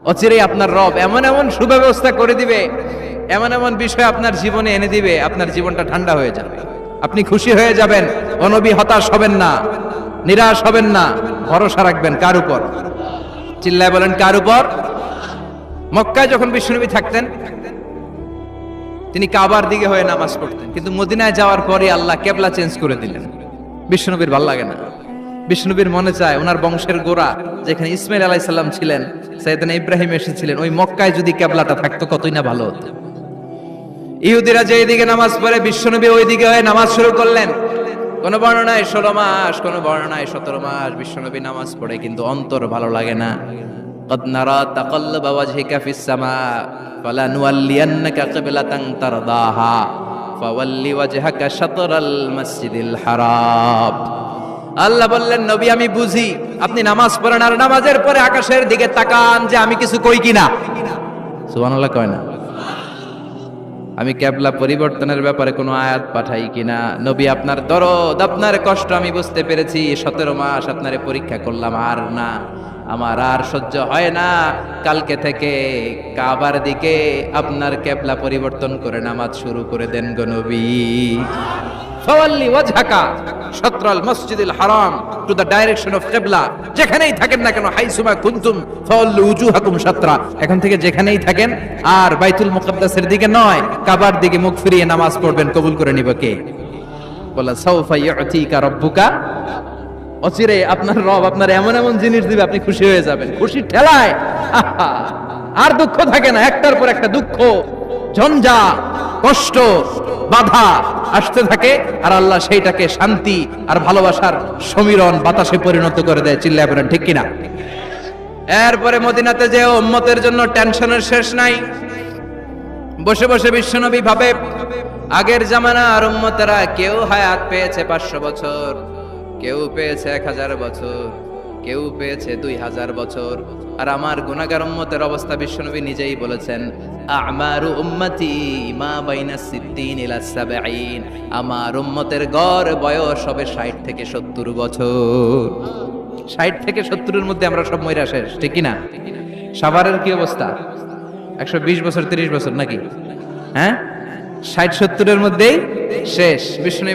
অচিরেই আপনার রব এমন এমন সুব্যবস্থা করে দিবে, এমন এমন বিষয় আপনার জীবনে এনে দিবে, আপনার জীবনটা ঠান্ডা হয়ে যাবে, আপনি খুশি হয়ে যাবেন। ও নবী, হতাশ হবেন না, নিরাশ হবেন না, ভরসা রাখবেন কার উপর? চিল্লায় বলেন, কার উপর? মক্কায় যখন বিশ্বনবী থাকতেন, তিনি কাবার দিকে হয়ে নামাজ পড়তেন, কিন্তু মদিনায় যাওয়ার পরে আল্লাহ কেবলা চেঞ্জ করে দিলেন। বিশ্বনবীর ভাল লাগে না। বিশ্বনবীর মনে চায় ওনার বংশের গোড়া যেখানে ইসমাইল আলাইহিস সালাম ছিলেন, সাইয়েদনা ইব্রাহিম এসেছিলেন, ওই মক্কায় যদি কেবলাটা থাকতো কতই না ভালো হতো। ইহুদিরা যে দিকে নামাজ পড়ে, বিশ্বনবী ওই দিকে হয়ে নামাজ শুরু করলেন। কোন বর্ণনায় 16 মাস, কোন বর্ণনায় 17 মাস বিশ্বনবী নামাজ পড়ে, কিন্তু অন্তর ভালো লাগে না। قد نرى تقلب وجهك في السماء فلنولينك قبلة ترضاها فول وجهك شطر المسجد الحرام। আল্লাহ বললেন, নবী আমি বুঝি আপনি নামাজ পড়েন, আর নামাজের পরে আকাশের দিকে তাকান যে আমি কিছু কই কিনা। সুবহানাল্লাহ কয় না? আমি কেবলা পরিবর্তনের ব্যাপারে কোনো আয়াত পাঠাই কিনা। নবী আপনার দরদ, আপনার কষ্ট আমি বুঝতে পেরেছি। 17 মাস আপনারে পরীক্ষা করলাম, আর না, আমার আর সহ্য হয় না। কালকে থেকে কাবার দিকে আপনার কেবলা পরিবর্তন করে নামাজ শুরু করে দেন গো নবী। ফাওয়াল্লি ওয়াজহাকা শাতরাল মসজিদিল হারাম, টু দ্য ডাইরেকশন অফ কিবলা। যেখানেই থাকেন না কেন, হাইসুমা কুনতুম ফাওয়াল্লু উজুহাকুম শাতরা, এখন থেকে যেখানেই থাকেন আর বাইতুল মুকাদ্দাসের দিকে নয়, কাবার দিকে মুখ ফিরিয়ে নামাজ পড়বেন। কবুল করে নিব কে? বলা সাউফা ইউতিকা রাব্বুকা, অচিরে আপনার রব আপনার এমন এমন জিনিস দিবে, আপনি খুশি হয়ে যাবেন। খুশির ঠেলায় আহা, আর দুঃখ থাকে না, একটার পর একটা দুঃখ, ঝঞ্ঝা, কষ্ট, বাধা আসতে থাকে, আর আল্লাহ সেইটাকে শান্তি আর ভালোবাসার সমীরণ বাতাসে পরিণত করে দেয়। চিল্লায় বলেন ঠিক কিনা? এরপরে মদিনাতে যে উম্মতের জন্য টেনশনের শেষ নাই। বসে বসে বিশ্বনবী ভাবে, আগের জামানার উম্মতেরা কেউ হায়াত পেয়েছে 500 বছর, কেউ পেয়েছে 1000 বছর, কেউ পেয়েছে 2000 বছর, আর আমার গুনাহগার উম্মতের অবস্থা বিশ্বনবী নিজেই বলেছেন, আমারু উম্মতি মা বাইনা 60 ইলা 70, আমার উম্মতের গড় বয়স হবে 60 থেকে 70 বছর। 60 থেকে 70 এর মধ্যে আমরা সব মইরা শেষ, ঠিক কি না? সাভারের কি অবস্থা? 120 বছর 30 বছর নাকি? হ্যাঁ, 60-70 এর মধ্যেই শেষ। বিষ্ণু